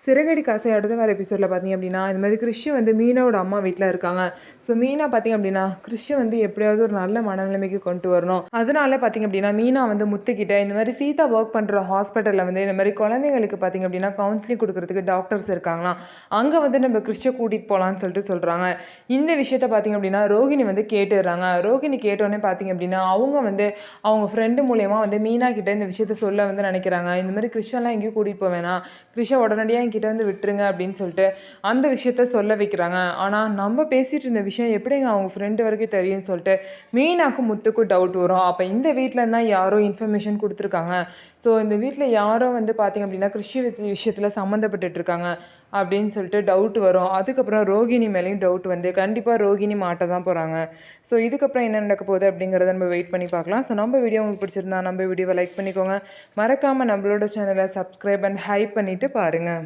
சிறகடி காசை அடுத்த வர எபிசோடில் பார்த்திங்க அப்படின்னா இந்த மாதிரி கிறிஷ் வந்து மீனாவோட அம்மா வீட்டில் இருக்காங்க. ஸோ மீனா பார்த்திங்க அப்படின்னா கிறிஷ் வந்து எப்படியாவது ஒரு நல்ல மனநிலைமைக்கு கொண்டு வரணும். அதனால பார்த்திங்க அப்படின்னா மீனா வந்து முத்துக்கிட்ட இந்த மாதிரி சீதா ஒர்க் பண்ணுற ஹாஸ்பிட்டலில் வந்து இந்த மாதிரி குழந்தைங்களுக்கு பார்த்திங்க அப்படின்னா கவுன்சிலிங் கொடுக்கறதுக்கு டாக்டர்ஸ் இருக்காங்களாம். அங்கே வந்து நம்ம கிறிஷை கூட்டிகிட்டு போகலான்னு சொல்லிட்டு சொல்கிறாங்க. இந்த விஷயத்த பார்த்திங்க அப்படின்னா ரோகிணி வந்து கேட்டுடுறாங்க. ரோகிணி கேட்டோடனே பார்த்திங்க அப்படின்னா அவங்க வந்து அவங்க ஃப்ரெண்டு மூலயமா வந்து மீனா கிட்ட இந்த விஷயத்த சொல்ல வந்து நினைக்கிறாங்க. இந்த மாதிரி கிறிஷெல்லாம் எங்கேயும் கூட்டிகிட்டு போவேனா, கிறிஷை உடனடியாக என்கிட்ட வந்து விட்டுருங்க அப்படின்னு சொல்லிட்டு அந்த விஷயத்த சொல்ல வைக்கிறாங்க. ஆனால் நம்ம பேசிகிட்டு இருந்த விஷயம் எப்படிங்க அவங்க ஃப்ரெண்டு வரைக்கும் தெரியும்னு சொல்லிட்டு மீனாக்கும் முத்துக்கும் டவுட் வரும். அப்போ இந்த வீட்டில் தான் யாரோ இன்ஃபர்மேஷன் கொடுத்துருக்காங்க. ஸோ இந்த வீட்டில் யாரோ வந்து பார்த்திங்க அப்படின்னா கிறிஷ் விஷயத்தில் சம்மந்தப்பட்டு இருக்காங்க அப்படின்னு சொல்லிட்டு டவுட் வரும். அதுக்கப்புறம் ரோகிணி மேலேயும் டவுட் வந்து கண்டிப்பாக ரோகிணி மாட்ட தான் போகிறாங்க. ஸோ இதுக்கப்புறம் என்ன நடக்க போகுது அப்படிங்கிறத நம்ம வெயிட் பண்ணி பார்க்கலாம். ஸோ நம்ம வீடியோ உங்களுக்கு பிடிச்சிருந்தா நம்ம வீடியோவை லைக் பண்ணிக்கோங்க. மறக்காமல் நம்மளோட சேனலை சப்ஸ்கிரைப் அண்ட் ஹைப் பண்ணிவிட்டு பாருங்கள்.